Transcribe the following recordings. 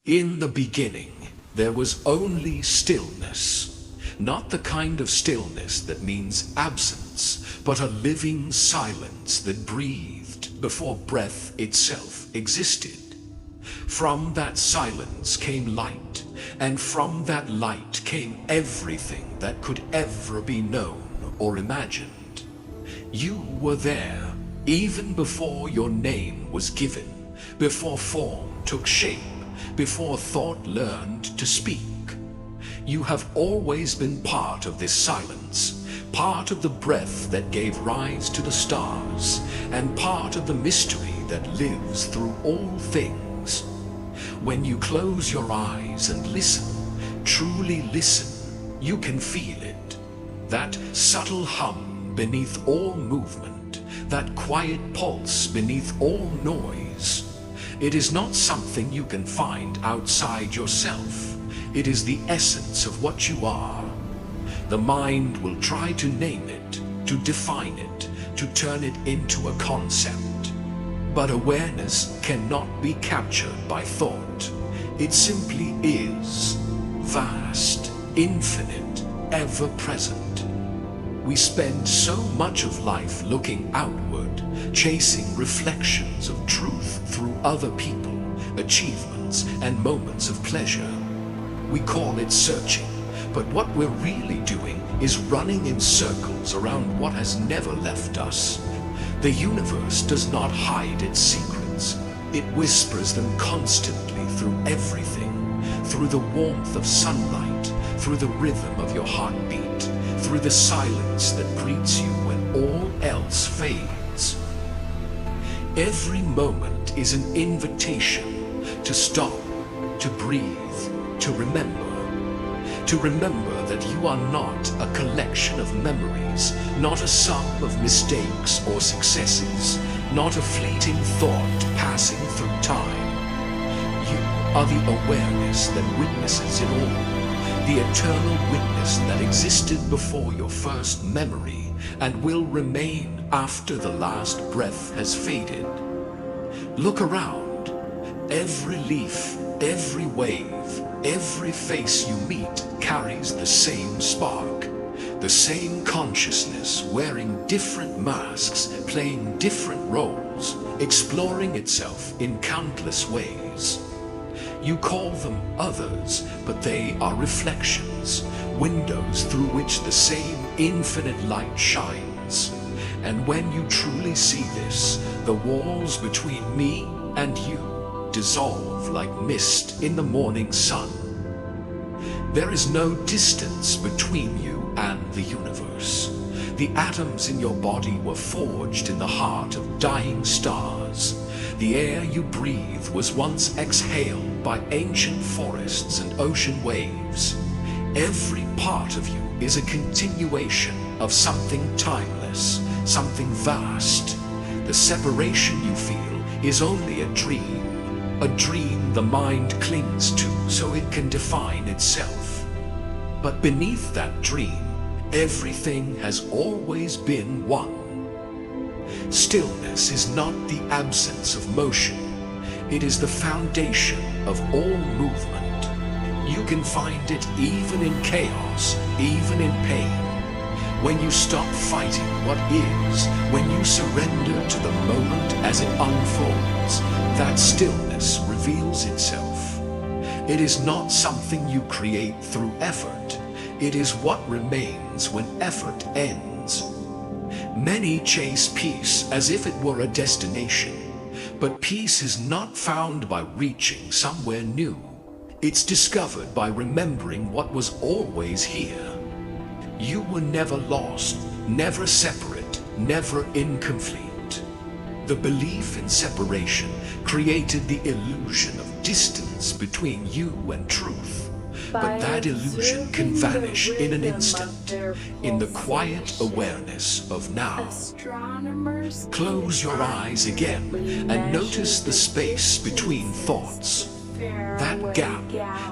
In the beginning, there was only stillness, not the kind of stillness that means absence, but a living silence that breathed before breath itself existed. From that silence came light, and from that light came everything that could ever be known or imagined. You were there, even before your name was given, before form took shape, before thought learned to speak. You have always been part of this silence, part of the breath that gave rise to the stars, and part of the mystery that lives through all things. When you close your eyes and listen, truly listen, you can feel it. That subtle hum beneath all movement, that quiet pulse beneath all noise. It is not something you can find outside yourself. It is the essence of what you are. The mind will try to name it, to define it, to turn it into a concept. But awareness cannot be captured by thought. It simply is, vast, infinite, ever-present. We spend so much of life looking outward, chasing reflections of truth through other people, achievements, and moments of pleasure. We call it searching, but what we're really doing is running in circles around what has never left us. The universe does not hide its secrets. It whispers them constantly through everything, through the warmth of sunlight, through the rhythm of your heartbeat, through the silence that greets you when all else fades. Every moment is an invitation to stop, to breathe, to remember. To remember that you are not a collection of memories, not a sum of mistakes or successes, not a fleeting thought passing through time. You are the awareness that witnesses it all. The eternal witness that existed before your first memory and will remain after the last breath has faded. Look around. Every leaf, every wave, every face you meet carries the same spark, the same consciousness wearing different masks, playing different roles, exploring itself in countless ways. You call them others, but they are reflections, windows through which the same infinite light shines. And when you truly see this, the walls between me and you dissolve like mist in the morning sun. There is no distance between you and the universe. The atoms in your body were forged in the heart of dying stars. The air you breathe was once exhaled by ancient forests and ocean waves. Every part of you is a continuation of something timeless, something vast. The separation you feel is only a dream the mind clings to so it can define itself. But beneath that dream, everything has always been one. Stillness is not the absence of motion. It is the foundation of all movement. You can find it even in chaos, even in pain. When you stop fighting what is, when you surrender to the moment as it unfolds, that stillness reveals itself. It is not something you create through effort. It is what remains when effort ends. Many chase peace as if it were a destination, but peace is not found by reaching somewhere new. It's discovered by remembering what was always here. You were never lost, never separate, never incomplete. The belief in separation created the illusion of distance between you and truth. But that illusion can vanish in an instant, in the quiet awareness of now. Close your eyes again and notice the space between thoughts. That gap,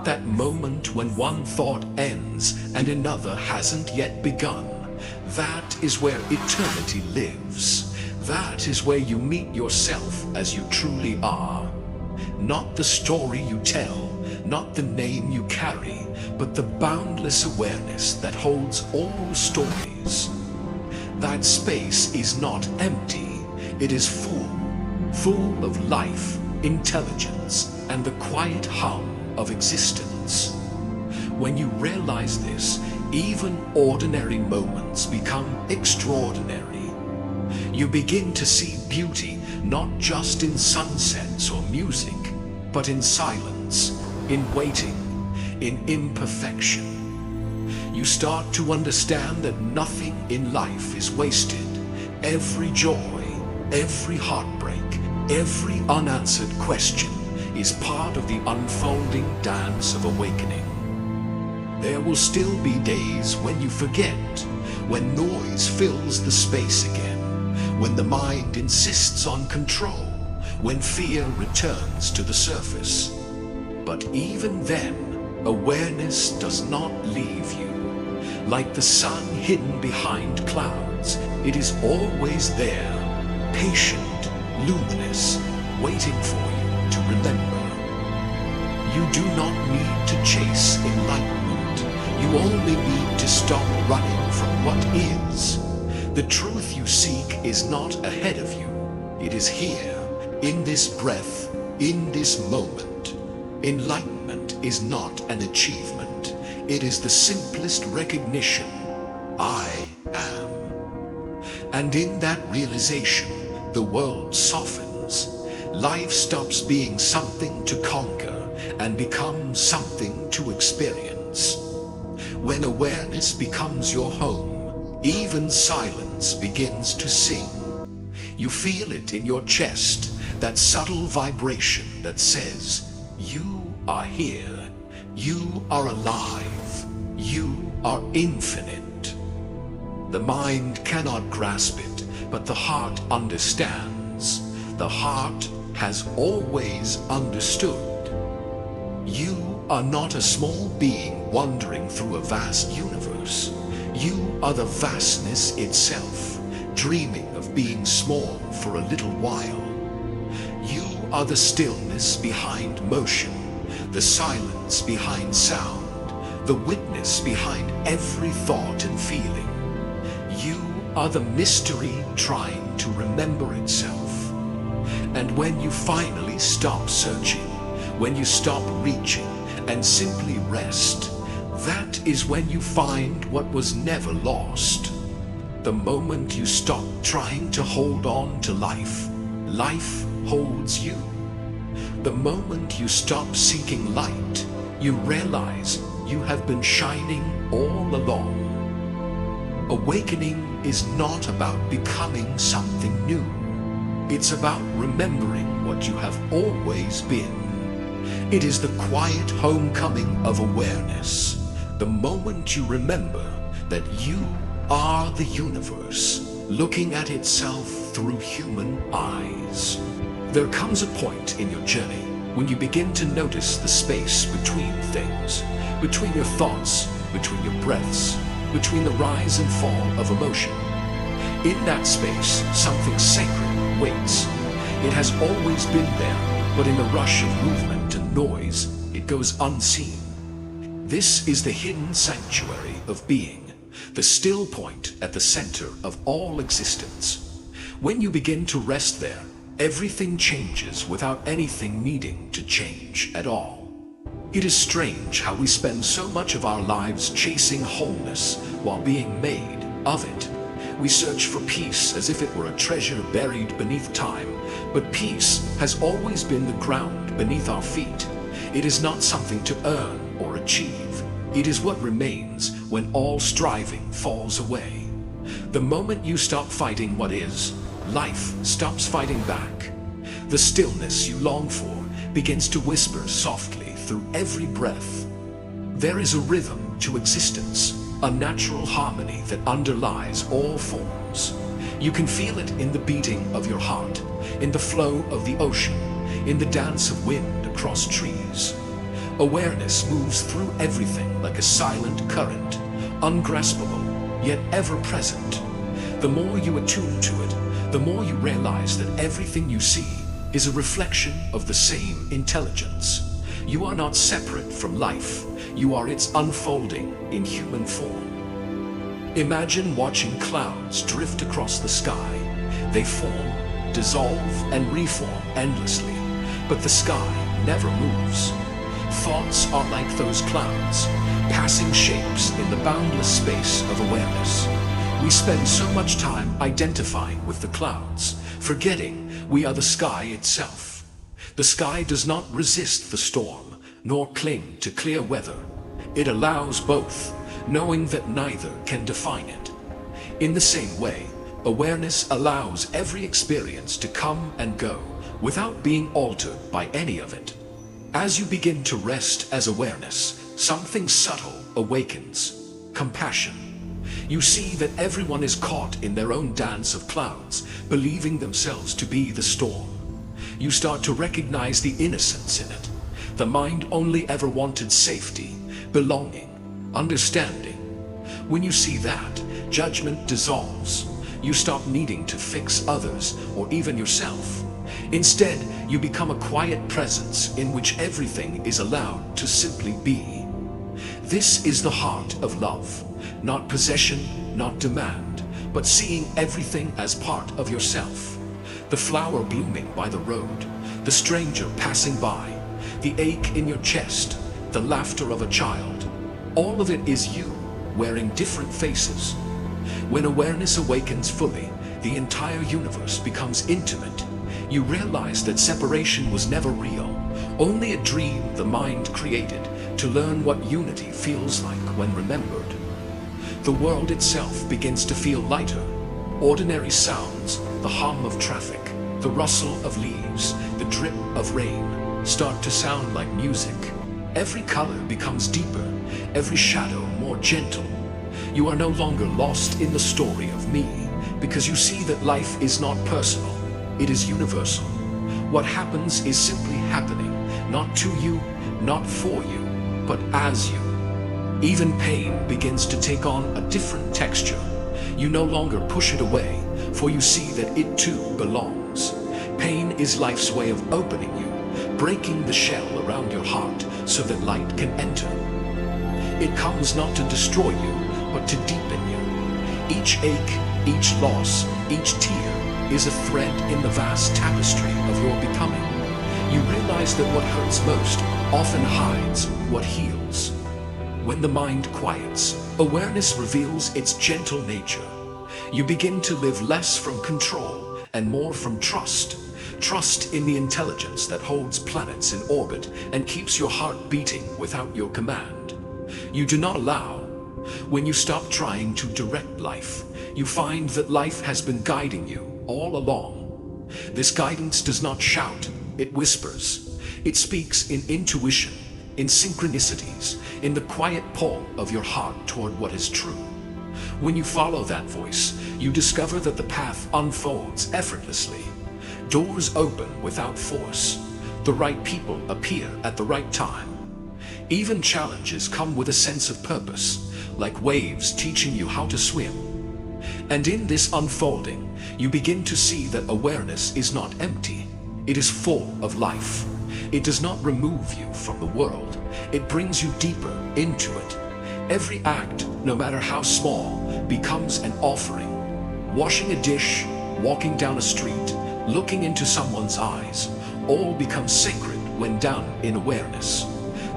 that moment when one thought ends and another hasn't yet begun, that is where eternity lives. That is where you meet yourself as you truly are. Not the story you tell, not the name you carry, but the boundless awareness that holds all stories. That space is not empty, it is full of life, intelligence, and the quiet hum of existence. When you realize this, even ordinary moments become extraordinary. You begin to see beauty not just in sunsets or music, but in silence, in waiting, in imperfection. You start to understand that nothing in life is wasted. Every joy, every heartbreak, every unanswered question is part of the unfolding dance of awakening. There will still be days when you forget, when noise fills the space again, when the mind insists on control, when fear returns to the surface. But even then, awareness does not leave you. Like the sun hidden behind clouds, it is always there, patient, luminous, waiting for you to remember. You do not need to chase enlightenment. You only need to stop running from what is. The truth you seek is not ahead of you. It is here, in this breath, in this moment. Enlightenment is not an achievement. It is the simplest recognition. I am. And in that realization, the world softens. Life stops being something to conquer and becomes something to experience. When awareness becomes your home, even silence begins to sing. You feel it in your chest, that subtle vibration that says, you are here, you are alive, you are infinite. The mind cannot grasp it, but the heart understands. The heart has always understood. You are not a small being wandering through a vast universe. You are the vastness itself, dreaming of being small for a little while. You are the stillness behind motion, the silence behind sound, the witness behind every thought and feeling. You are the mystery trying to remember itself. And when you finally stop searching, when you stop reaching and simply rest, that is when you find what was never lost. The moment you stop trying to hold on to life, life holds you. The moment you stop seeking light, you realize you have been shining all along. Awakening is not about becoming something new. It's about remembering what you have always been. It is the quiet homecoming of awareness, the moment you remember that you are the universe, looking at itself through human eyes. There comes a point in your journey when you begin to notice the space between things, between your thoughts, between your breaths, between the rise and fall of emotion. In that space, something sacred waits. It has always been there, but in the rush of movement and noise, it goes unseen. This is the hidden sanctuary of being, the still point at the center of all existence. When you begin to rest there, everything changes without anything needing to change at all. It is strange how we spend so much of our lives chasing wholeness while being made of it. We search for peace as if it were a treasure buried beneath time, but peace has always been the ground beneath our feet. It is not something to earn or achieve. It is what remains when all striving falls away. The moment you stop fighting what is, life stops fighting back. The stillness you long for begins to whisper softly through every breath. There is a rhythm to existence, a natural harmony that underlies all forms. You can feel it in the beating of your heart, in the flow of the ocean, in the dance of wind across trees. Awareness moves through everything like a silent current, ungraspable, yet ever present. The more you attune to it, the more you realize that everything you see is a reflection of the same intelligence. You are not separate from life. You are its unfolding in human form. Imagine watching clouds drift across the sky. They form, dissolve, and reform endlessly, but the sky never moves. Thoughts are like those clouds, passing shapes in the boundless space of awareness. We spend so much time identifying with the clouds, forgetting we are the sky itself. The sky does not resist the storm, nor cling to clear weather. It allows both, knowing that neither can define it. In the same way, awareness allows every experience to come and go without being altered by any of it. As you begin to rest as awareness, something subtle awakens: compassion. You see that everyone is caught in their own dance of clouds, believing themselves to be the storm. You start to recognize the innocence in it. The mind only ever wanted safety, belonging, understanding. When you see that, judgment dissolves. You stop needing to fix others or even yourself. Instead, you become a quiet presence in which everything is allowed to simply be. This is the heart of love. Not possession, not demand, but seeing everything as part of yourself. The flower blooming by the road, the stranger passing by, the ache in your chest, the laughter of a child. All of it is you, wearing different faces. When awareness awakens fully, the entire universe becomes intimate. You realize that separation was never real, only a dream the mind created to learn what unity feels like when remembered. The world itself begins to feel lighter. Ordinary sounds, the hum of traffic, the rustle of leaves, the drip of rain, start to sound like music. Every color becomes deeper, every shadow more gentle. You are no longer lost in the story of me, because you see that life is not personal, it is universal. What happens is simply happening, not to you, not for you, but as you. Even pain begins to take on a different texture. You no longer push it away, for you see that it too belongs. Pain is life's way of opening you, breaking the shell around your heart so that light can enter. It comes not to destroy you, but to deepen you. Each ache, each loss, each tear is a thread in the vast tapestry of your becoming. You realize that what hurts most often hides what heals. When the mind quiets, awareness reveals its gentle nature. You begin to live less from control and more from trust. Trust in the intelligence that holds planets in orbit and keeps your heart beating without your command. You do not allow. When you stop trying to direct life, you find that life has been guiding you all along. This guidance does not shout, it whispers. It speaks in intuition, in synchronicities, in the quiet pull of your heart toward what is true. When you follow that voice, you discover that the path unfolds effortlessly. Doors open without force. The right people appear at the right time. Even challenges come with a sense of purpose, like waves teaching you how to swim. And in this unfolding, you begin to see that awareness is not empty. It is full of life. It does not remove you from the world. It brings you deeper into it. Every act, no matter how small, becomes an offering. Washing a dish, walking down a street, looking into someone's eyes, all becomes sacred when done in awareness.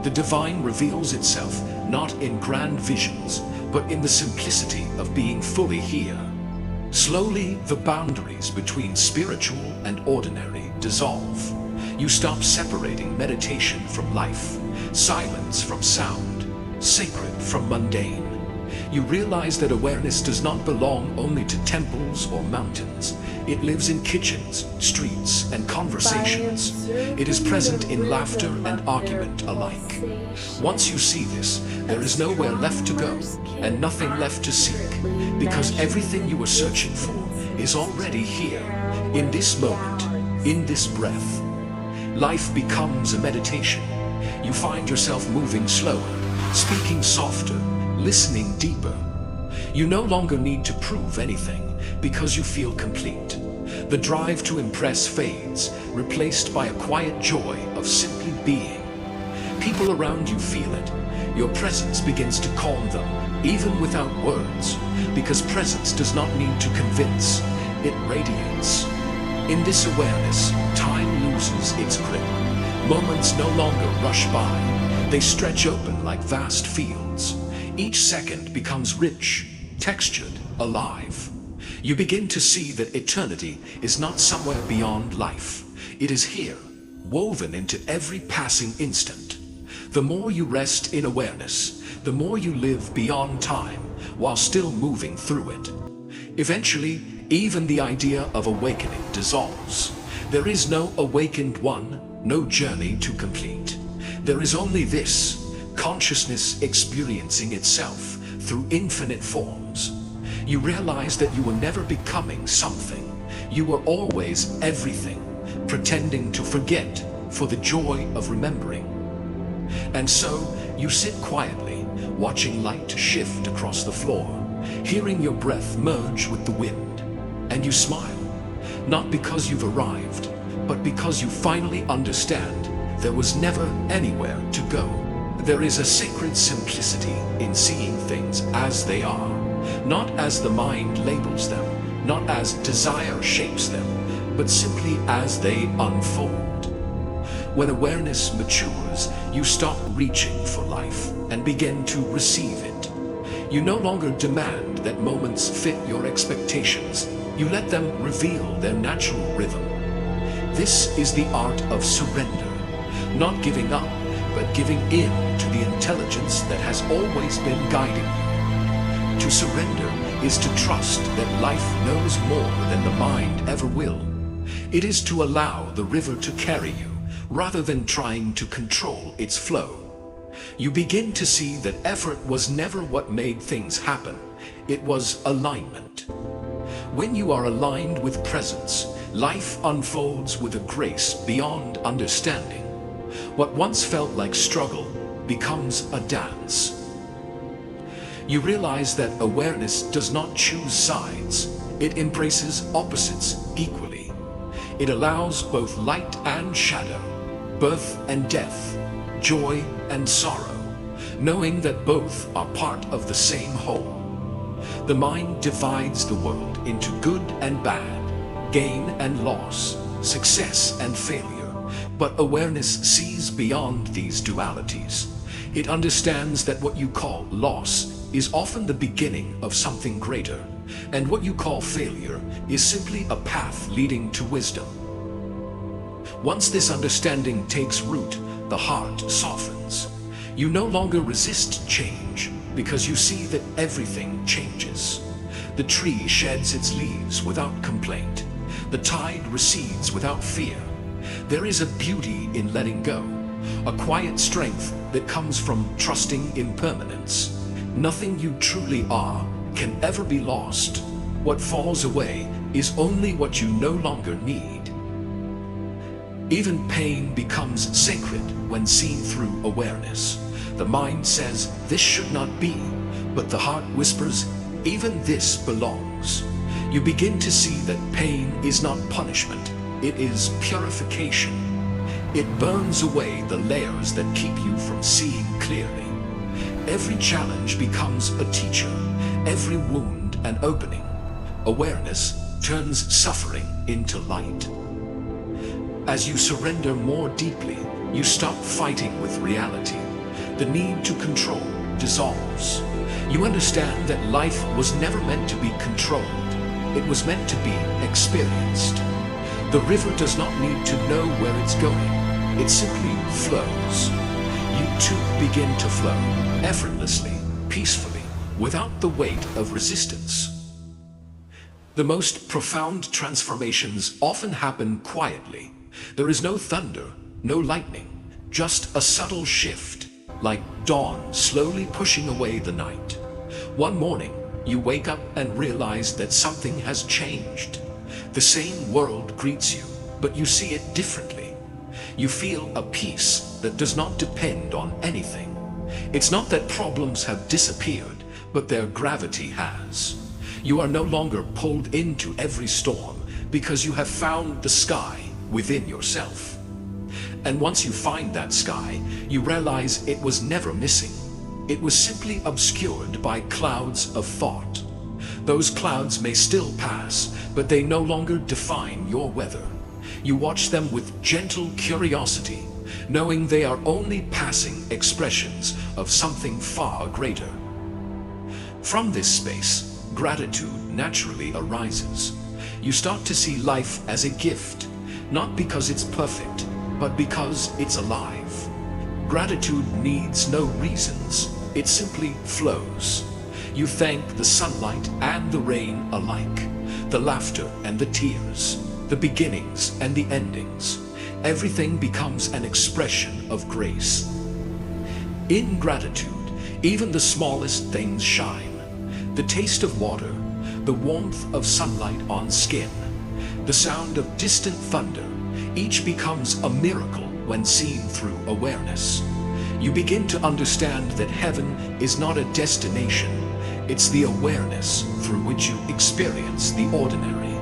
The divine reveals itself not in grand visions, but in the simplicity of being fully here. Slowly, the boundaries between spiritual and ordinary dissolve. You stop separating meditation from life, silence from sound, sacred from mundane. You realize that awareness does not belong only to temples or mountains. It lives in kitchens, streets, and conversations. It is present in laughter and argument alike. Once you see this, there is nowhere left to go and nothing left to seek, because everything you were searching for is already here, in this moment, in this breath. Life becomes a meditation. You find yourself moving slower, speaking softer, listening deeper. You no longer need to prove anything because you feel complete. The drive to impress fades, replaced by a quiet joy of simply being. people around you feel it, your presence begins to calm them, even without words, because presence does not need to convince, it radiates. In this awareness, time loses its grip. Moments no longer rush by, they stretch open like vast fields. Each second becomes rich, textured, alive. You begin to see that eternity is not somewhere beyond life. It is here, woven into every passing instant. The more you rest in awareness, the more you live beyond time while still moving through it. Eventually, even the idea of awakening dissolves. There is no awakened one, no journey to complete. There is only this, consciousness experiencing itself through infinite forms. You realize that you were never becoming something. You were always everything, pretending to forget for the joy of remembering. And so, you sit quietly, watching light shift across the floor, hearing your breath merge with the wind. And you smile, not because you've arrived, but because you finally understand there was never anywhere to go. There is a sacred simplicity in seeing things as they are, not as the mind labels them, not as desire shapes them, but simply as they unfold. When awareness matures, you stop reaching for life and begin to receive it. You no longer demand that moments fit your expectations. You let them reveal their natural rhythm. This is the art of surrender, not giving up, but giving in to the intelligence that has always been guiding you. To surrender is to trust that life knows more than the mind ever will. It is to allow the river to carry you, rather than trying to control its flow. You begin to see that effort was never what made things happen. It was alignment. When you are aligned with presence, life unfolds with a grace beyond understanding. What once felt like struggle becomes a dance. You realize that awareness does not choose sides. It embraces opposites equally. It allows both light and shadow, birth and death, joy and sorrow, knowing that both are part of the same whole. The mind divides the world into good and bad, gain and loss, success and failure, but awareness sees beyond these dualities. It understands that what you call loss is often the beginning of something greater, and what you call failure is simply a path leading to wisdom. Once this understanding takes root, the heart softens. You no longer resist change because you see that everything changes. The tree sheds its leaves without complaint. The tide recedes without fear. There is a beauty in letting go, a quiet strength that comes from trusting impermanence. Nothing you truly are can ever be lost. What falls away is only what you no longer need. Even pain becomes sacred when seen through awareness. The mind says, this should not be, but the heart whispers, even this belongs. You begin to see that pain is not punishment, it is purification. It burns away the layers that keep you from seeing clearly. Every challenge becomes a teacher, every wound an opening. Awareness turns suffering into light. As you surrender more deeply, you stop fighting with reality. The need to control dissolves. You understand that life was never meant to be controlled. It was meant to be experienced. The river does not need to know where it's going. It simply flows. You too begin to flow, effortlessly, peacefully, without the weight of resistance. The most profound transformations often happen quietly. There is no thunder, no lightning, just a subtle shift, like dawn slowly pushing away the night. One morning, you wake up and realize that something has changed. The same world greets you, but you see it differently. You feel a peace that does not depend on anything. It's not that problems have disappeared, but their gravity has. You are no longer pulled into every storm because you have found the sky within yourself. And once you find that sky, you realize it was never missing. It was simply obscured by clouds of thought. Those clouds may still pass, but they no longer define your weather. You watch them with gentle curiosity, knowing they are only passing expressions of something far greater. From this space, gratitude naturally arises. You start to see life as a gift, not because it's perfect, but because it's alive. Gratitude needs no reasons, it simply flows. You thank the sunlight and the rain alike, the laughter and the tears, the beginnings and the endings. Everything becomes an expression of grace. In gratitude, even the smallest things shine. The taste of water, the warmth of sunlight on skin, the sound of distant thunder, each becomes a miracle when seen through awareness. You begin to understand that heaven is not a destination, it's the awareness through which you experience the ordinary.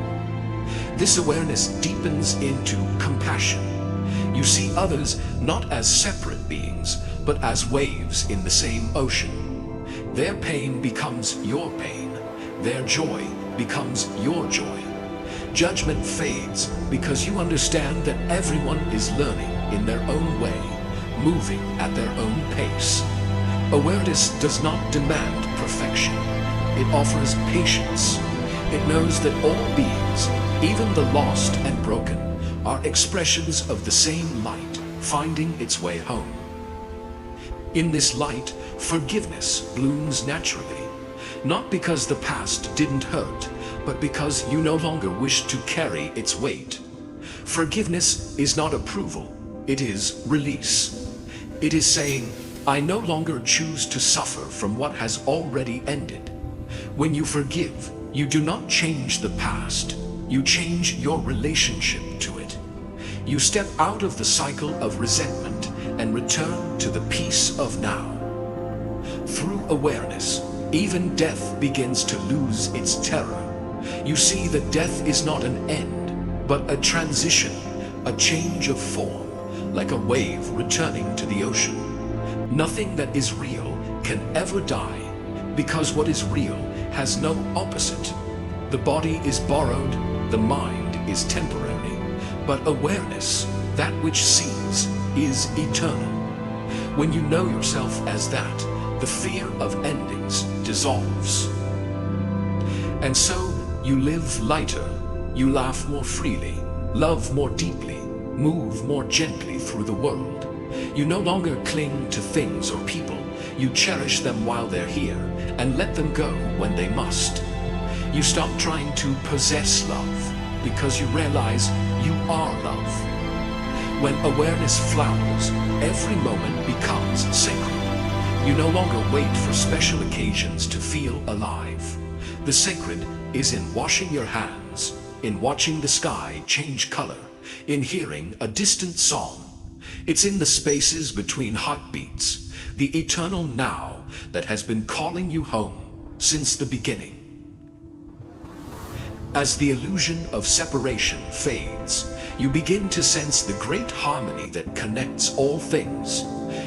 This awareness deepens into compassion. You see others not as separate beings, but as waves in the same ocean. Their pain becomes your pain. Their joy becomes your joy. Judgment fades because you understand that everyone is learning in their own way, moving at their own pace. Awareness does not demand perfection. It offers patience. It knows that all beings, even the lost and broken, are expressions of the same light finding its way home. In this light, forgiveness blooms naturally, not because the past didn't hurt, but because you no longer wish to carry its weight. Forgiveness is not approval, it is release. It is saying, I no longer choose to suffer from what has already ended. When you forgive, you do not change the past, you change your relationship to it. You step out of the cycle of resentment and return to the peace of now. Through awareness, even death begins to lose its terror. You see that death is not an end, but a transition, a change of form, like a wave returning to the ocean. Nothing that is real can ever die, because what is real has no opposite. The body is borrowed, the mind is temporary, but awareness, that which sees, is eternal. When you know yourself as that, the fear of endings dissolves. And so you live lighter, you laugh more freely, love more deeply, move more gently through the world. You no longer cling to things or people. You cherish them while they're here and let them go when they must. You stop trying to possess love because you realize you are love. When awareness flowers, every moment becomes sacred. You no longer wait for special occasions to feel alive. The sacred is in washing your hands, in watching the sky change color, in hearing a distant song. It's in the spaces between heartbeats, the eternal now that has been calling you home since the beginning. As the illusion of separation fades, you begin to sense the great harmony that connects all things.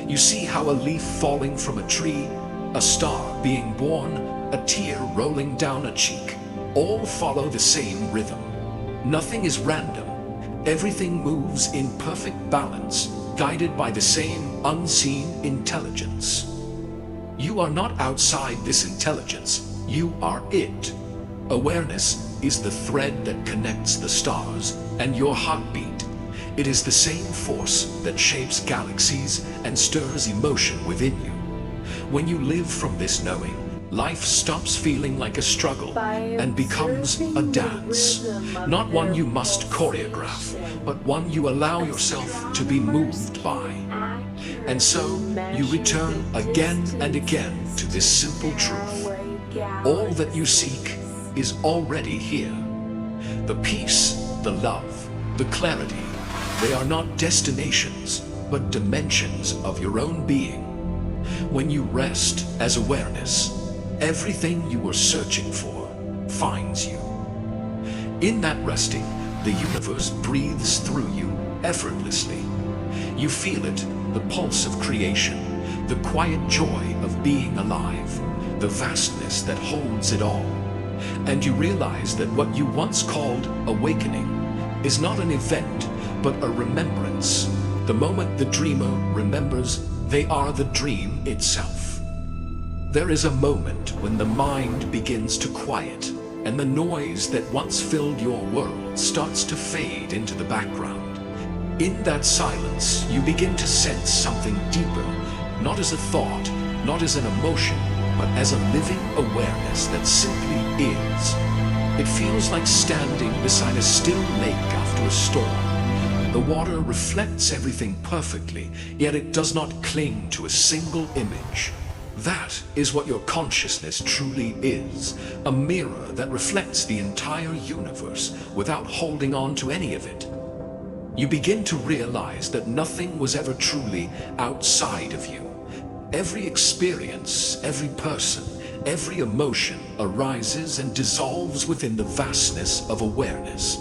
You see how a leaf falling from a tree, a star being born, a tear rolling down a cheek, all follow the same rhythm. Nothing is random. Everything moves in perfect balance, guided by the same unseen intelligence. You are not outside this intelligence, you are it. Awareness is the thread that connects the stars and your heartbeat. It is the same force that shapes galaxies and stirs emotion within you. When you live from this knowing, life stops feeling like a struggle and becomes a dance. Not one you must choreograph, but one you allow yourself to be moved by. And so you return again and again to this simple truth. All that you seek is already here. The peace, the love, the clarity, they are not destinations, but dimensions of your own being. When you rest as awareness, everything you were searching for finds you. In that resting, the universe breathes through you effortlessly. You feel it, the pulse of creation, the quiet joy of being alive, the vastness that holds it all. And you realize that what you once called awakening is not an event, but a remembrance. The moment the dreamer remembers, they are the dream itself. There is a moment when the mind begins to quiet, and the noise that once filled your world starts to fade into the background. In that silence, you begin to sense something deeper, not as a thought, not as an emotion, but as a living awareness that simply is. It feels like standing beside a still lake after a storm. The water reflects everything perfectly, yet it does not cling to a single image. That is what your consciousness truly is, a mirror that reflects the entire universe without holding on to any of it. You begin to realize that nothing was ever truly outside of you. Every experience, every person, every emotion arises and dissolves within the vastness of awareness.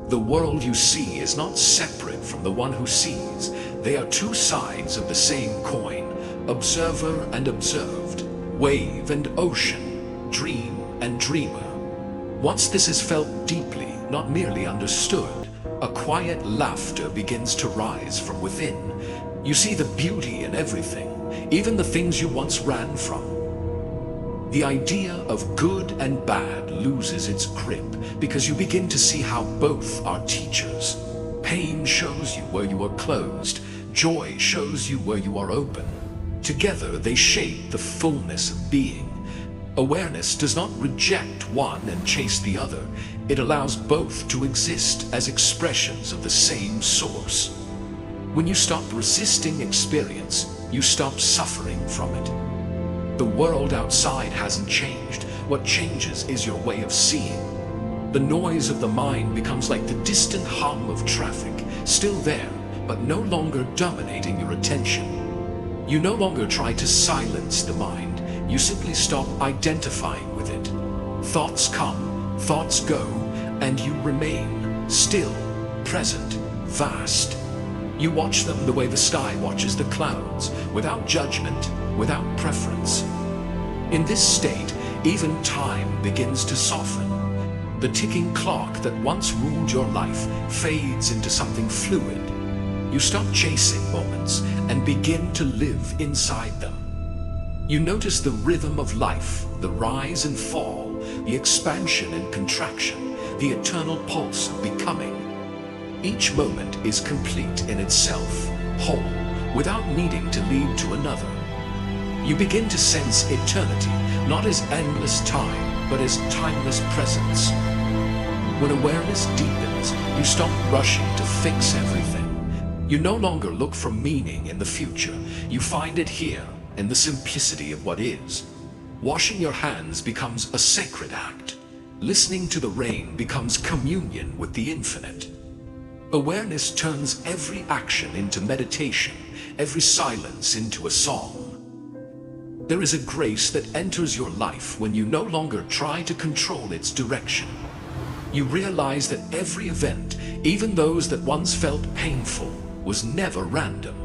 The world you see is not separate from the one who sees. They are two sides of the same coin, observer and observed, wave and ocean, dream and dreamer. Once this is felt deeply, not merely understood, a quiet laughter begins to rise from within. You see the beauty in everything, even the things you once ran from. The idea of good and bad loses its grip because you begin to see how both are teachers. Pain shows you where you are closed, joy shows you where you are open. Together they shape the fullness of being. Awareness does not reject one and chase the other. It allows both to exist as expressions of the same source. When you stop resisting experience, you stop suffering from it. The world outside hasn't changed. What changes is your way of seeing. The noise of the mind becomes like the distant hum of traffic, still there, but no longer dominating your attention. You no longer try to silence the mind. You simply stop identifying with it. Thoughts come, thoughts go, and you remain still, present, vast. You watch them the way the sky watches the clouds, without judgment, without preference. In this state, even time begins to soften. The ticking clock that once ruled your life fades into something fluid. You stop chasing moments and begin to live inside them. You notice the rhythm of life, the rise and fall, the expansion and contraction, the eternal pulse of becoming. Each moment is complete in itself, whole, without needing to lead to another. You begin to sense eternity, not as endless time, but as timeless presence. When awareness deepens, you stop rushing to fix everything. You no longer look for meaning in the future. You find it here, in the simplicity of what is. Washing your hands becomes a sacred act. Listening to the rain becomes communion with the infinite. Awareness turns every action into meditation, every silence into a song. There is a grace that enters your life when you no longer try to control its direction. You realize that every event, even those that once felt painful, was never random.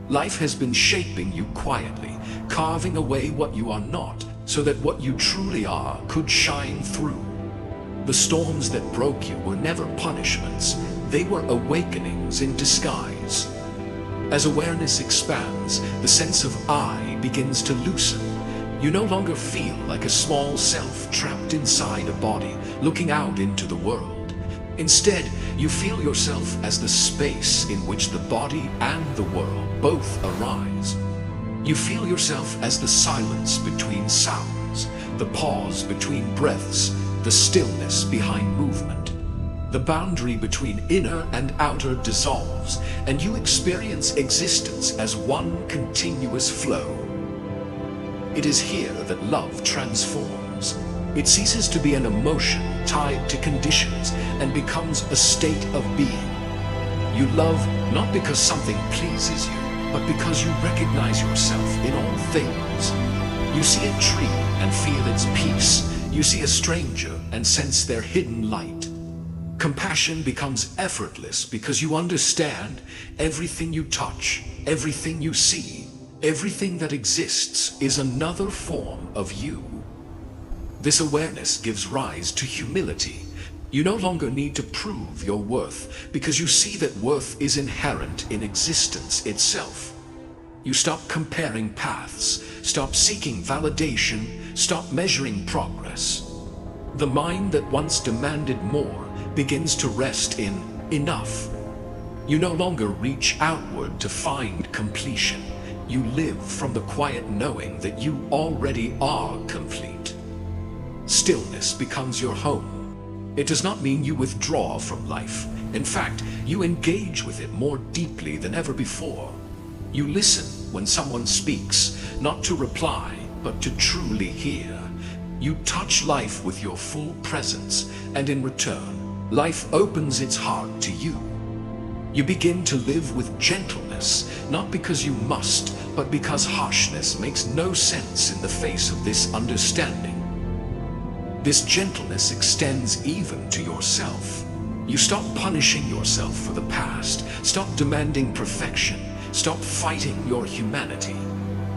Life has been shaping you quietly, carving away what you are not, so that what you truly are could shine through. The storms that broke you were never punishments, they were awakenings in disguise. As awareness expands, the sense of I begins to loosen. You no longer feel like a small self trapped inside a body, looking out into the world. Instead, you feel yourself as the space in which the body and the world both arise. You feel yourself as the silence between sounds, the pause between breaths, the stillness behind movement. The boundary between inner and outer dissolves, and you experience existence as one continuous flow. It is here that love transforms. It ceases to be an emotion tied to conditions and becomes a state of being. You love not because something pleases you, but because you recognize yourself in all things. You see a tree and feel its peace. You see a stranger and sense their hidden light. Compassion becomes effortless because you understand everything you touch, everything you see, everything that exists is another form of you. This awareness gives rise to humility. You no longer need to prove your worth because you see that worth is inherent in existence itself. You stop comparing paths, stop seeking validation, stop measuring progress. The mind that once demanded more begins to rest in enough. You no longer reach outward to find completion. You live from the quiet knowing that you already are complete. Stillness becomes your home. It does not mean you withdraw from life. In fact, you engage with it more deeply than ever before. You listen when someone speaks, not to reply, but to truly hear. You touch life with your full presence, and in return, life opens its heart to you. You begin to live with gentleness, not because you must, but because harshness makes no sense in the face of this understanding. This gentleness extends even to yourself. You stop punishing yourself for the past, stop demanding perfection, stop fighting your humanity.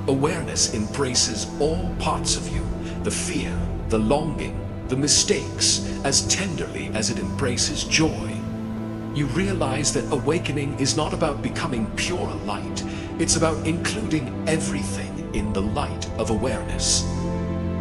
Awareness embraces all parts of you, the fear, the longing, the mistakes, as tenderly as it embraces joy. You realize that awakening is not about becoming pure light, it's about including everything in the light of awareness.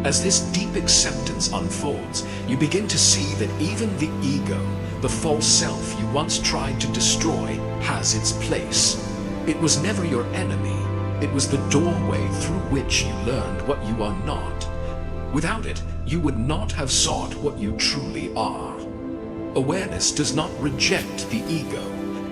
As this deep acceptance unfolds, you begin to see that even the ego, the false self you once tried to destroy, has its place. It was never your enemy. It was the doorway through which you learned what you are not. Without it, you would not have sought what you truly are. Awareness does not reject the ego.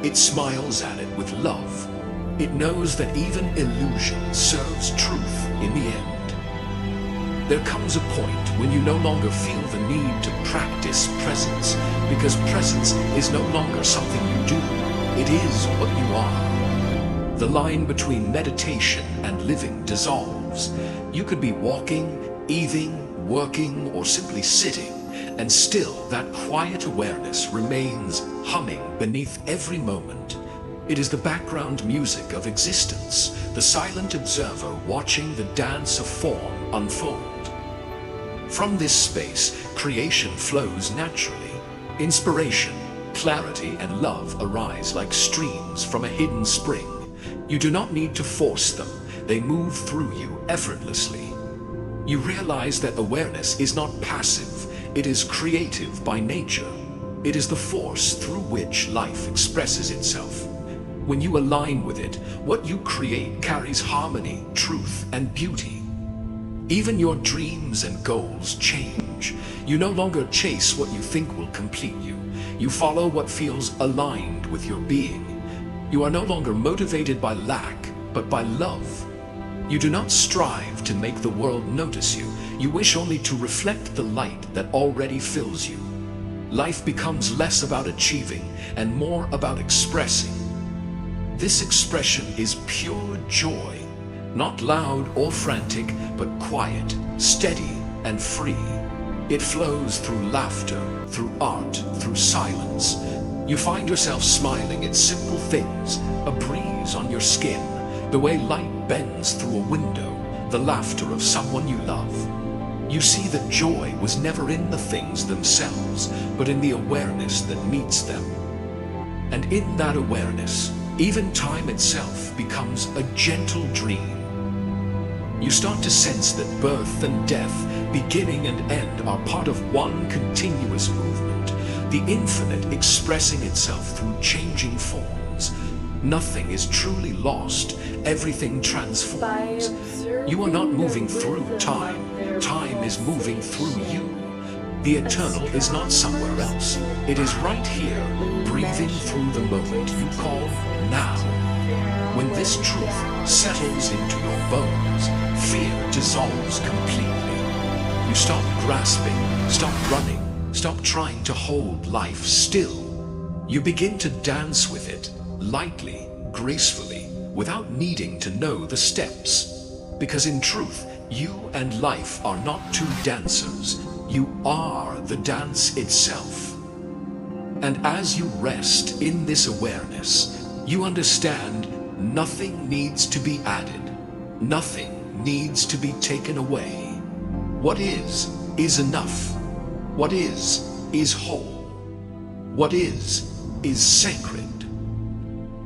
It smiles at it with love. It knows that even illusion serves truth in the end. There comes a point when you no longer feel the need to practice presence, because presence is no longer something you do. It is what you are. The line between meditation and living dissolves. You could be walking, eating, working, or simply sitting, and still that quiet awareness remains humming beneath every moment. It is the background music of existence, the silent observer watching the dance of form unfold. From this space, creation flows naturally. Inspiration, clarity, and love arise like streams from a hidden spring. You do not need to force them. They move through you effortlessly. You realize that awareness is not passive. It is creative by nature. It is the force through which life expresses itself. When you align with it, what you create carries harmony, truth, and beauty. Even your dreams and goals change. You no longer chase what you think will complete you. You follow what feels aligned with your being. You are no longer motivated by lack, but by love. You do not strive to make the world notice you. You wish only to reflect the light that already fills you. Life becomes less about achieving and more about expressing. This expression is pure joy, not loud or frantic, but quiet, steady, and free. It flows through laughter, through art, through silence. You find yourself smiling at simple things, a breeze on your skin, the way light bends through a window, the laughter of someone you love. You see that joy was never in the things themselves, but in the awareness that meets them. And in that awareness, even time itself becomes a gentle dream. You start to sense that birth and death, beginning and end, are part of one continuous movement. The infinite expressing itself through changing forms. Nothing is truly lost, everything transforms. You are not moving through time, time is moving through you. The eternal is not somewhere else, it is right here, breathing through the moment you call now. When this truth settles into your bones, fear dissolves completely. You stop grasping, stop running, stop trying to hold life still. You begin to dance with it, lightly, gracefully, without needing to know the steps. Because in truth, you and life are not two dancers. You are the dance itself. And as you rest in this awareness, you understand nothing needs to be added. Nothing needs to be taken away. What is enough. What is whole. What is sacred.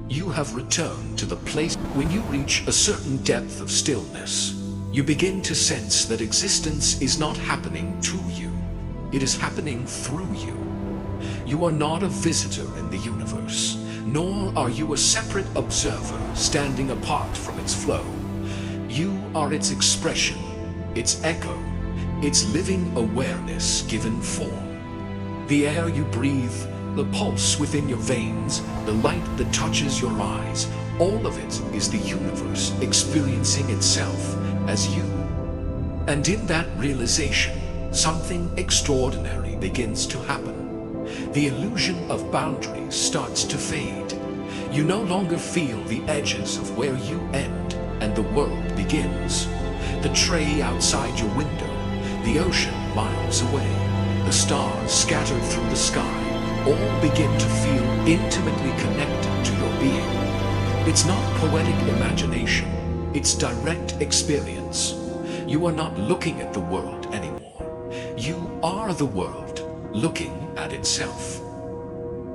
You have returned to the place. When you reach a certain depth of stillness, you begin to sense that existence is not happening to you. It is happening through you. You are not a visitor in the universe, nor are you a separate observer standing apart from its flow. You are its expression, its echo, its living awareness given form. The air you breathe, the pulse within your veins, the light that touches your eyes, all of it is the universe experiencing itself as you. And in that realization, something extraordinary begins to happen. The illusion of boundaries starts to fade. You no longer feel the edges of where you end and the world begins. The tray outside your window, the ocean miles away, the stars scattered through the sky, all begin to feel intimately connected to your being. It's not poetic imagination, it's direct experience. You are not looking at the world anymore. You are the world looking at itself.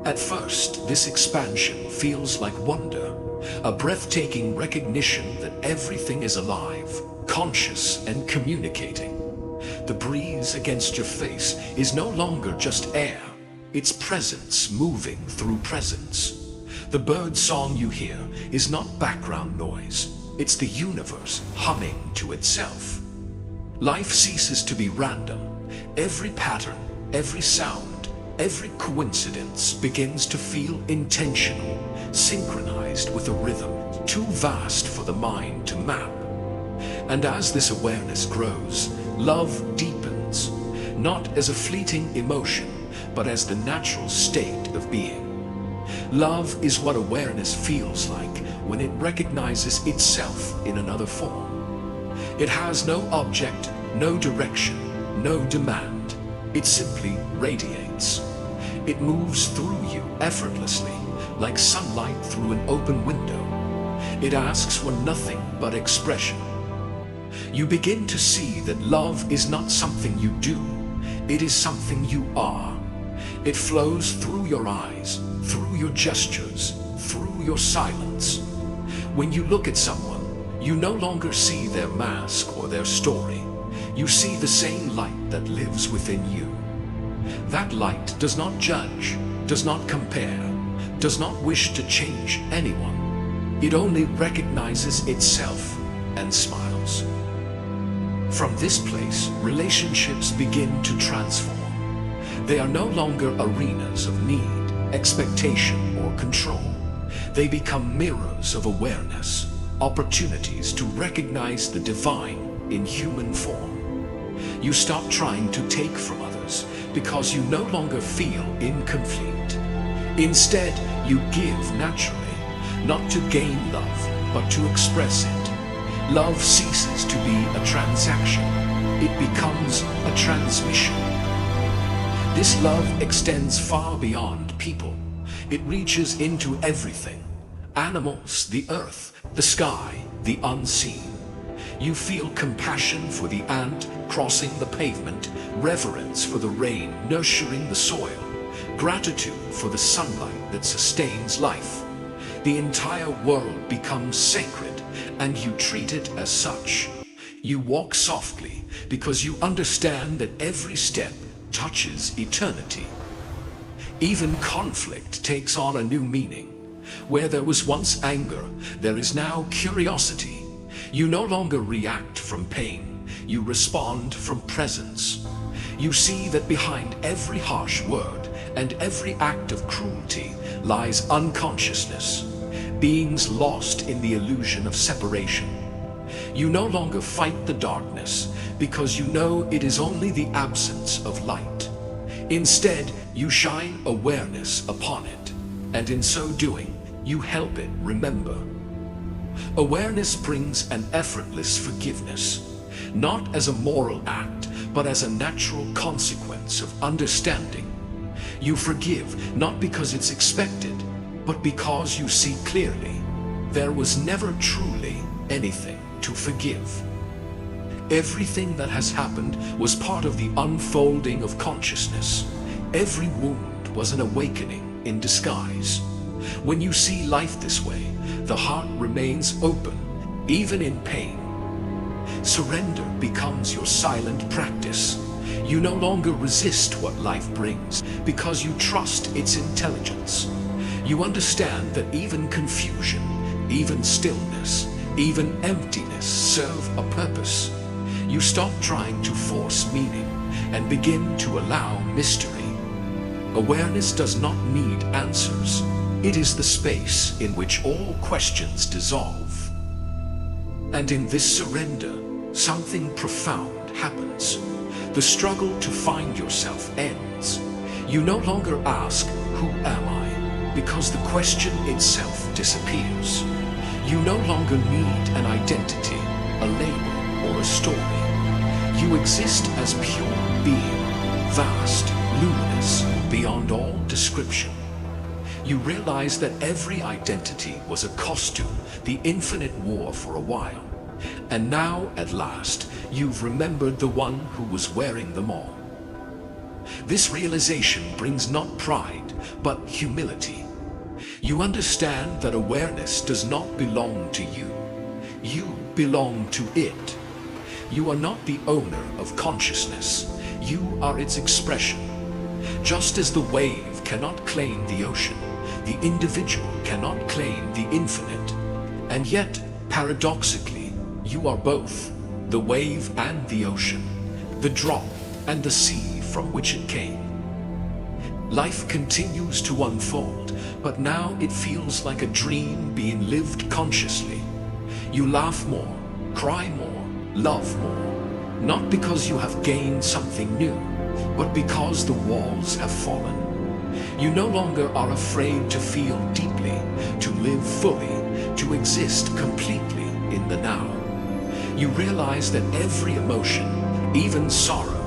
At first, this expansion feels like wonder, a breathtaking recognition that everything is alive, conscious, and communicating. The breeze against your face is no longer just air. It's presence moving through presence. The bird song you hear is not background noise. It's the universe humming to itself. Life ceases to be random. Every pattern, every sound, every coincidence begins to feel intentional, synchronized with a rhythm too vast for the mind to map. And as this awareness grows, love deepens, not as a fleeting emotion, but as the natural state of being. Love is what awareness feels like when it recognizes itself in another form. It has no object, no direction, no demand. It simply radiates. It moves through you effortlessly, like sunlight through an open window. It asks for nothing but expression. You begin to see that love is not something you do, it is something you are. It flows through your eyes, through your gestures, through your silence. When you look at someone, you no longer see their mask or their story. You see the same light that lives within you. That light does not judge, does not compare, does not wish to change anyone. It only recognizes itself and smiles. From this place, relationships begin to transform. They are no longer arenas of need, expectation, or control. They become mirrors of awareness, opportunities to recognize the divine in human form. You stop trying to take from others because you no longer feel incomplete. Instead, you give naturally, not to gain love, but to express it. Love ceases to be a transaction. It becomes a transmission. This love extends far beyond people. It reaches into everything. Animals, the earth, the sky, the unseen. You feel compassion for the ant crossing the pavement, reverence for the rain nurturing the soil, gratitude for the sunlight that sustains life. The entire world becomes sacred, and you treat it as such. You walk softly because you understand that every step touches eternity. Even conflict takes on a new meaning. Where there was once anger, there is now curiosity. You no longer react from pain, you respond from presence. You see that behind every harsh word and every act of cruelty lies unconsciousness, beings lost in the illusion of separation. You no longer fight the darkness because you know it is only the absence of light. Instead, you shine awareness upon it, and in so doing, you help it remember. Awareness brings an effortless forgiveness, not as a moral act, but as a natural consequence of understanding. You forgive not because it's expected, but because you see clearly. There was never truly anything to forgive. Everything that has happened was part of the unfolding of consciousness. Every wound was an awakening in disguise. When you see life this way, the heart remains open, even in pain. Surrender becomes your silent practice. You no longer resist what life brings because you trust its intelligence. You understand that even confusion, even stillness, even emptiness serve a purpose. You stop trying to force meaning and begin to allow mystery. Awareness does not need answers. It is the space in which all questions dissolve. And in this surrender, something profound happens. The struggle to find yourself ends. You no longer ask, "Who am I?" because the question itself disappears. You no longer need an identity, a label, or a story. You exist as pure being, vast, luminous, beyond all description. You realize that every identity was a costume, the infinite war for a while. And now, at last, you've remembered the one who was wearing them all. This realization brings not pride, but humility. You understand that awareness does not belong to you. You belong to it. You are not the owner of consciousness. You are its expression. Just as the wave cannot claim the ocean, the individual cannot claim the infinite. And yet, paradoxically, you are both, the wave and the ocean, the drop and the sea from which it came. Life continues to unfold, but now it feels like a dream being lived consciously. You laugh more, cry more, love more, not because you have gained something new, but because the walls have fallen. You no longer are afraid to feel deeply, to live fully, to exist completely in the now. You realize that every emotion, even sorrow,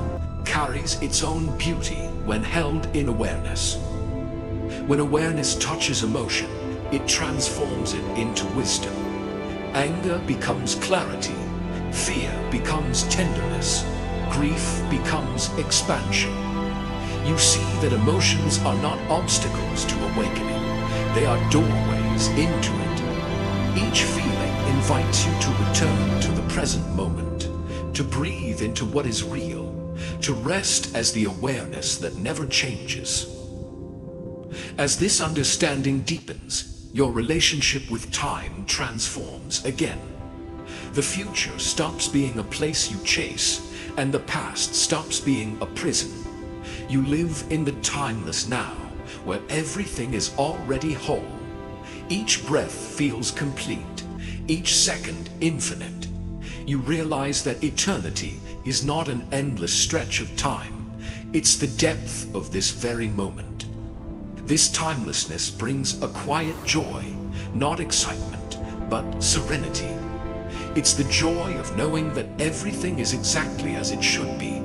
carries its own beauty when held in awareness. When awareness touches emotion, it transforms it into wisdom. Anger becomes clarity, fear becomes tenderness, grief becomes expansion. You see that emotions are not obstacles to awakening, they are doorways into it. Each feeling invites you to return to the present moment, to breathe into what is real, to rest as the awareness that never changes. As this understanding deepens, your relationship with time transforms again. The future stops being a place you chase, and the past stops being a prison. You live in the timeless now, where everything is already whole. Each breath feels complete, each second infinite. You realize that eternity is not an endless stretch of time. It's the depth of this very moment. This timelessness brings a quiet joy, not excitement, but serenity. It's the joy of knowing that everything is exactly as it should be.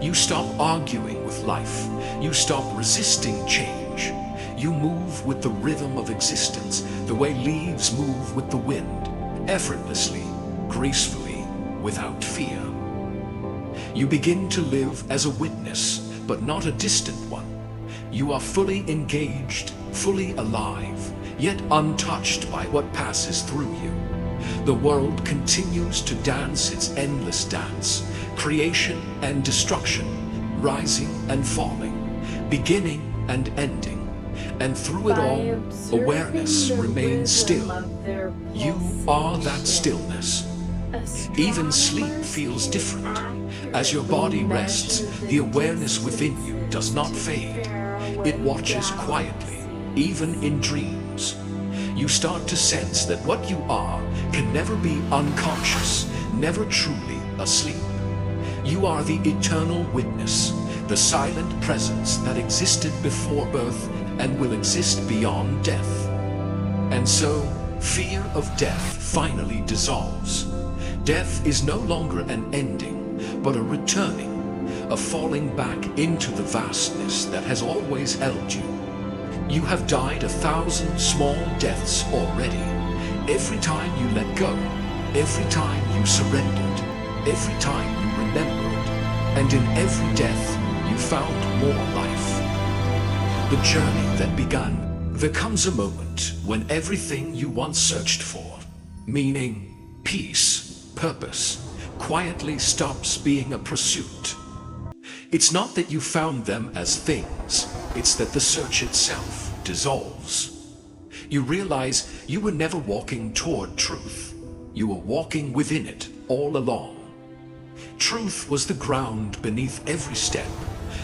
You stop arguing with life. You stop resisting change. You move with the rhythm of existence, the way leaves move with the wind, effortlessly, gracefully, without fear. You begin to live as a witness, but not a distant one. You are fully engaged, fully alive, yet untouched by what passes through you. The world continues to dance its endless dance, creation and destruction, rising and falling, beginning and ending. And through it all, awareness remains still. You are that stillness. Even sleep feels different. As your body rests, the awareness within you does not fade. It watches quietly, even in dreams. You start to sense that what you are can never be unconscious, never truly asleep. You are the eternal witness, the silent presence that existed before birth and will exist beyond death. And so, fear of death finally dissolves. Death is no longer an ending, but a returning, a falling back into the vastness that has always held you. You have died 1,000 small deaths already. Every time you let go, every time you surrendered, every time you remembered, and in every death you found more life. The journey that began. There comes a moment when everything you once searched for, meaning, peace, purpose, quietly stops being a pursuit. It's not that you found them as things, it's that the search itself dissolves. You realize you were never walking toward truth. You were walking within it all along. Truth was the ground beneath every step,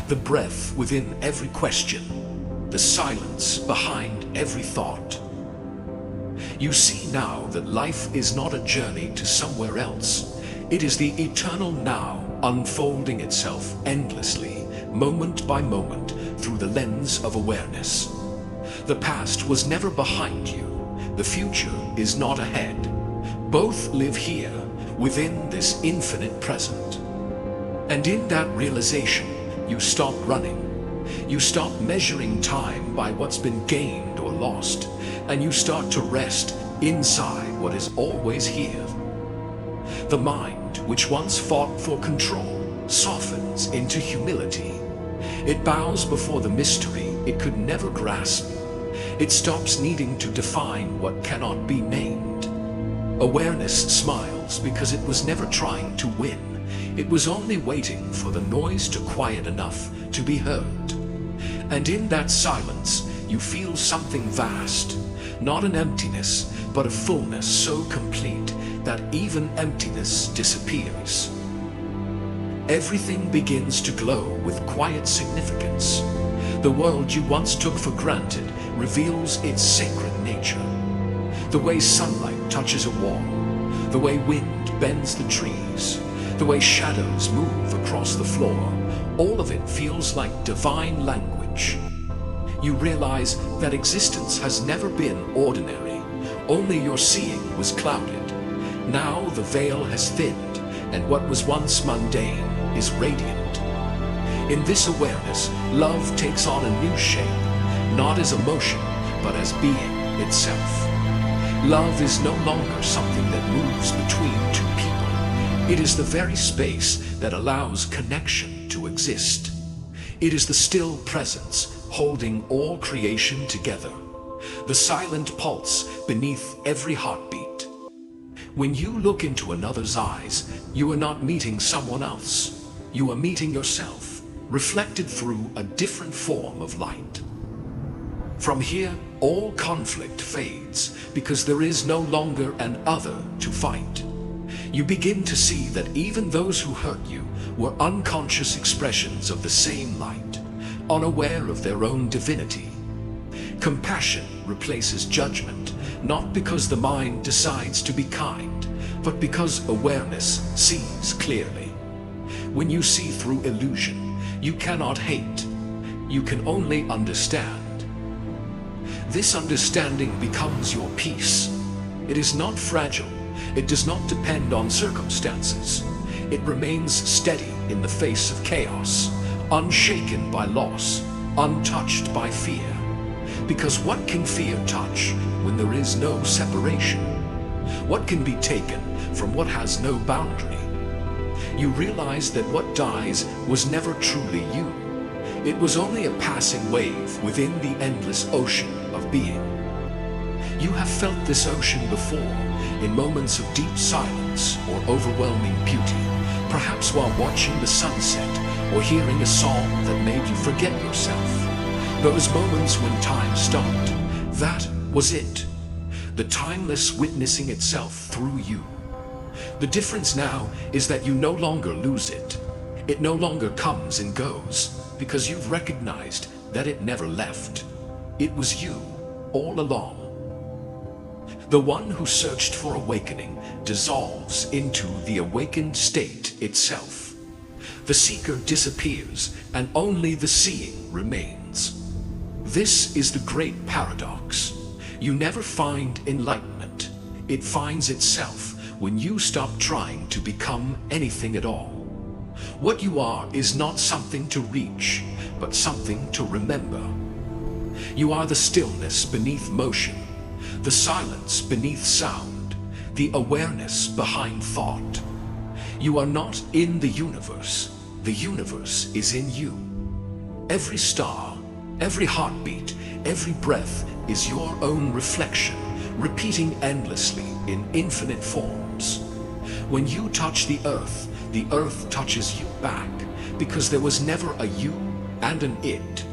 the breath within every question, the silence behind every thought. You see now that life is not a journey to somewhere else. It is the eternal now unfolding itself endlessly, moment by moment, through the lens of awareness. The past was never behind you. The future is not ahead. Both live here, within this infinite present. And in that realization, you stop running. You stop measuring time by what's been gained or lost, and you start to rest inside what is always here. The mind, which once fought for control, softens into humility. It bows before the mystery it could never grasp. It stops needing to define what cannot be named. Awareness smiles because it was never trying to win. It was only waiting for the noise to quiet enough to be heard. And in that silence, you feel something vast, not an emptiness, but a fullness so complete that even emptiness disappears. Everything begins to glow with quiet significance. The world you once took for granted reveals its sacred nature. The way sunlight touches a wall, the way wind bends the trees, the way shadows move across the floor, all of it feels like divine language. You realize that existence has never been ordinary, only your seeing was clouded. Now the veil has thinned, and what was once mundane is radiant. In this awareness, love takes on a new shape, not as emotion, but as being itself. Love is no longer something that moves between two people. It is the very space that allows connection to exist. It is the still presence holding all creation together, the silent pulse beneath every heartbeat. When you look into another's eyes, you are not meeting someone else. You are meeting yourself, reflected through a different form of light. From here, all conflict fades because there is no longer an other to fight. You begin to see that even those who hurt you were unconscious expressions of the same light, unaware of their own divinity. Compassion replaces judgment, not because the mind decides to be kind, but because awareness sees clearly. When you see through illusion, you cannot hate. You can only understand. This understanding becomes your peace. It is not fragile. It does not depend on circumstances. It remains steady in the face of chaos, unshaken by loss, untouched by fear. Because what can fear touch when there is no separation? What can be taken from what has no boundary? You realize that what dies was never truly you. It was only a passing wave within the endless ocean of being. You have felt this ocean before, in moments of deep silence or overwhelming beauty, perhaps while watching the sunset or hearing a song that made you forget yourself. Those moments when time stopped, that was it. The timeless witnessing itself through you. The difference now is that you no longer lose it. It no longer comes and goes, because you've recognized that it never left. It was you, all along. The one who searched for awakening dissolves into the awakened state itself. The seeker disappears, and only the seeing remains. This is the great paradox. You never find enlightenment. It finds itself when you stop trying to become anything at all. What you are is not something to reach, but something to remember. You are the stillness beneath motion, the silence beneath sound, the awareness behind thought. You are not in the universe is in you. Every star, every heartbeat, every breath is your own reflection, repeating endlessly in infinite forms. When you touch the earth touches you back, because there was never a you and an it.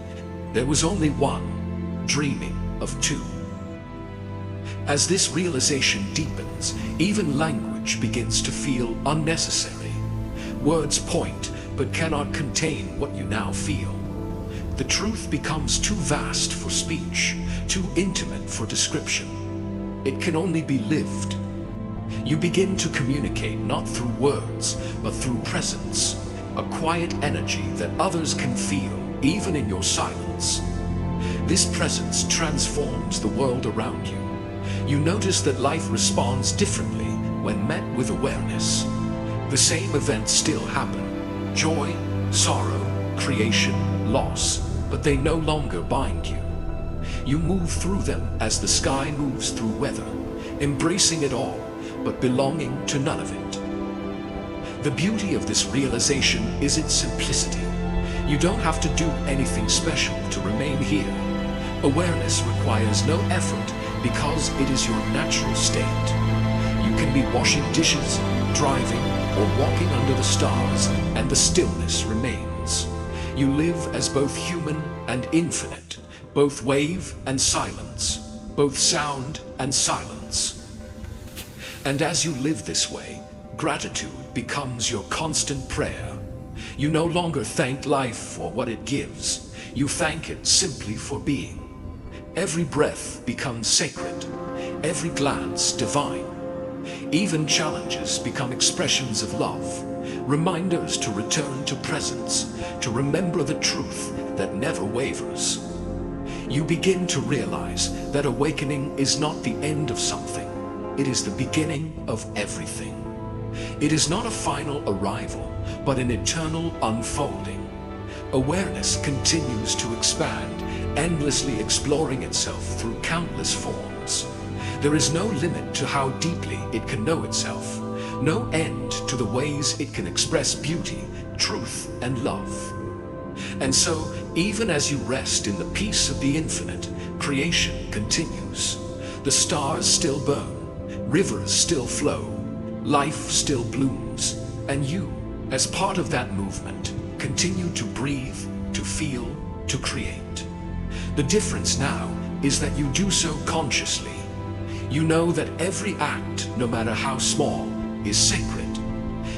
There was only one, dreaming of two. As this realization deepens, even language begins to feel unnecessary. Words point, but cannot contain what you now feel. The truth becomes too vast for speech, too intimate for description. It can only be lived. You begin to communicate not through words, but through presence, a quiet energy that others can feel, even in your silence. This presence transforms the world around you. You notice that life responds differently when met with awareness. The same events still happen: joy, sorrow, creation, loss, but they no longer bind you. You move through them as the sky moves through weather, embracing it all, but belonging to none of it. The beauty of this realization is its simplicity. You don't have to do anything special to remain here. Awareness requires no effort because it is your natural state. You can be washing dishes, driving, or walking under the stars, and the stillness remains. You live as both human and infinite, both wave and silence, both sound and silence. And as you live this way, gratitude becomes your constant prayer. You no longer thank life for what it gives. You thank it simply for being. Every breath becomes sacred, every glance divine. Even challenges become expressions of love, reminders to return to presence, to remember the truth that never wavers. You begin to realize that awakening is not the end of something, it is the beginning of everything. It is not a final arrival, but an eternal unfolding. Awareness continues to expand, endlessly exploring itself through countless forms. There is no limit to how deeply it can know itself, no end to the ways it can express beauty, truth, and love. And so, even as you rest in the peace of the infinite, creation continues. The stars still burn, rivers still flow, life still blooms, and you, as part of that movement, continue to breathe, to feel, to create. The difference now is that you do so consciously. You know that every act, no matter how small, is sacred.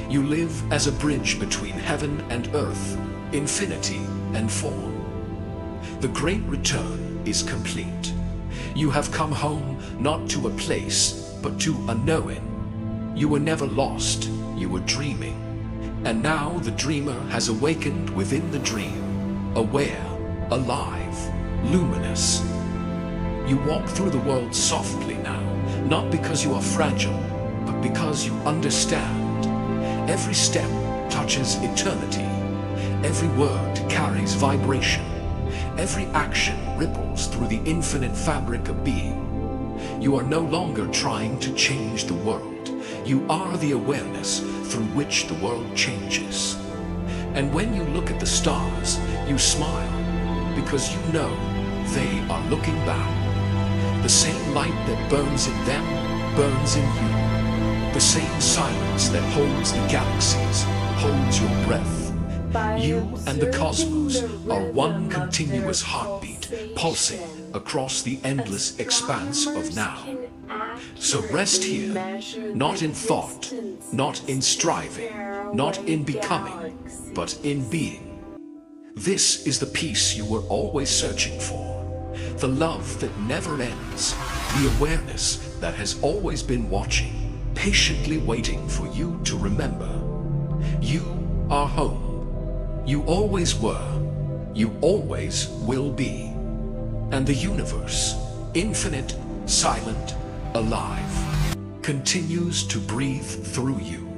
You live as a bridge between heaven and earth, infinity and form. The great return is complete. You have come home not to a place, but to a knowing. You were never lost, you were dreaming. And now the dreamer has awakened within the dream, aware, alive, luminous. You walk through the world softly now, not because you are fragile, but because you understand. Every step touches eternity. Every word carries vibration. Every action ripples through the infinite fabric of being. You are no longer trying to change the world. You are the awareness through which the world changes. And when you look at the stars, you smile, because you know they are looking back. The same light that burns in them burns in you. The same silence that holds the galaxies holds your breath. You and the cosmos are one continuous heartbeat, pulsing across the endless expanse of now. So rest here, not in thought, not in striving, not in becoming, but in being. This is the peace you were always searching for, the love that never ends, the awareness that has always been watching, patiently waiting for you to remember. You are home. You always were. You always will be. And the universe, infinite, silent, alive, continues to breathe through you.